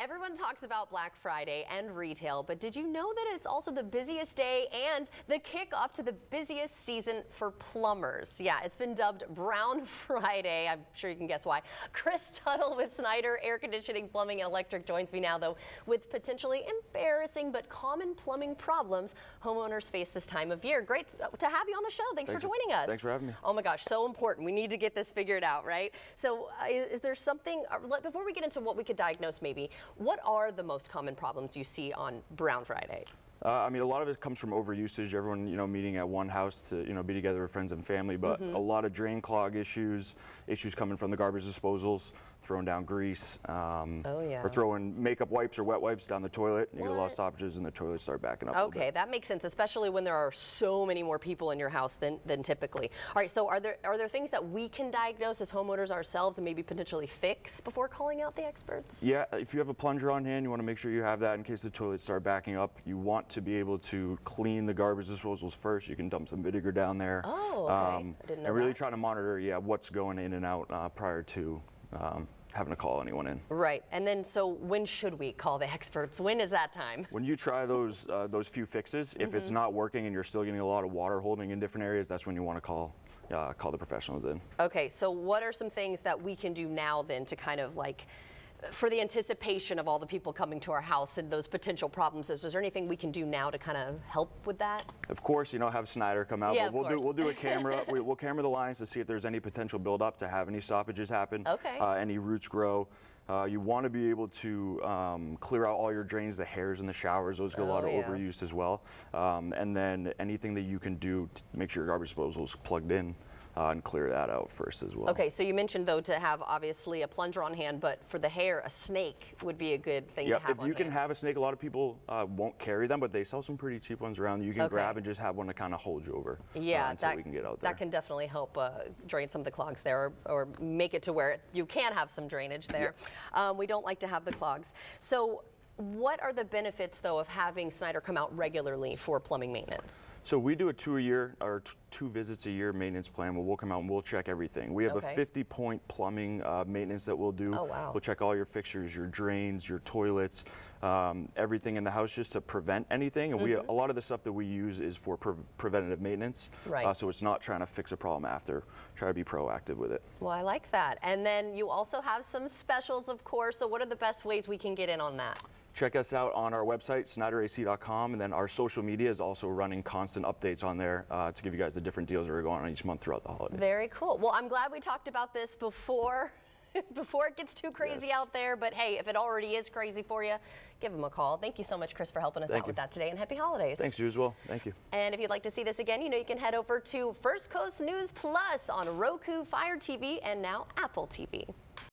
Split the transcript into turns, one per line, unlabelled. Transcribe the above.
Everyone talks about Black Friday and retail, but did you know that it's also the busiest day and the kickoff to the busiest season for plumbers? Yeah, it's been dubbed Brown Friday. I'm sure you can guess why. Chris Tuttle with Snyder Air Conditioning, Plumbing, and Electric joins me now, though, with potentially embarrassing but common plumbing problems homeowners face this time of year. Great to have you on the show. Thanks for joining us.
Thanks for having me.
Oh my gosh, so important. We need to get this figured out, right? So is there something, before we get into what we could diagnose maybe, what are the most common problems you see on Brown Friday?
I mean, a lot of it comes from overusage. Everyone, meeting at one house to, be together with friends and family. But a lot of drain clog issues coming from the garbage disposals, throwing down grease, or throwing makeup wipes or wet wipes down the toilet. You get a lot of stoppages, and the toilets start backing up.
Okay, that makes sense, especially when there are so many more people in your house than typically. All right, so are there things that we can diagnose as homeowners ourselves and maybe potentially fix before calling out the experts?
Yeah, if you have a plunger on hand, you want to make sure you have that in case the toilets start backing up. You want to be able to clean the garbage disposals first. You can dump some vinegar down there.
Oh, okay. I didn't know
and really
that.
try to monitor, what's going in and out prior to having to call anyone in.
Right, and then so when should we call the experts? When is that time?
When you try those few fixes, if it's not working and you're still getting a lot of water holding in different areas, that's when you want to call the professionals in.
Okay, so what are some things that we can do now then to kind of like, for the anticipation of all the people coming to our house and those potential problems? Is there anything we can do now to kind of help with that?
Of course, have Snyder come out,
Yeah,
but we'll do a camera. We'll camera the lines to see if there's any potential buildup to have any stoppages happen.
Okay.
Any roots grow. You want to be able to clear out all your drains, the hairs in the showers. Those get a lot of overuse as well. And then anything that you can do to make sure your garbage disposal is plugged in. And clear that out first as well.
Okay, so you mentioned though to have obviously a plunger on hand, but for the hair, a snake would be a good thing to have
if you can have a snake, a lot of people won't carry them, but they sell some pretty cheap ones around that you can grab and just have one to kind of hold you over until we can get out there.
That can definitely help drain some of the clogs there or make it to where you can have some drainage there. Yep. We don't like to have the clogs. So what are the benefits, though, of having Snyder come out regularly for plumbing maintenance?
So we do a 2 visits a year maintenance plan where we'll come out and we'll check everything. We have a 50-point plumbing maintenance that we'll do.
Oh, wow.
We'll check all your fixtures, your drains, your toilets, everything in the house just to prevent anything. And a lot of the stuff that we use is for preventative maintenance.
Right.
So it's not trying to fix a problem after. Try to be proactive with it.
Well, I like that. And then you also have some specials, of course. So what are the best ways we can get in on that?
Check us out on our website, snyderac.com, and then our social media is also running constant updates on there to give you guys the different deals that are going on each month throughout the holiday.
Very cool. Well, I'm glad we talked about this before it gets too crazy out there. But hey, if it already is crazy for you, give them a call. Thank you so much, Chris, for helping us out with that today, and happy holidays.
Thanks, you as well. Thank you.
And if you'd like to see this again, you can head over to First Coast News Plus on Roku, Fire TV, and now Apple TV.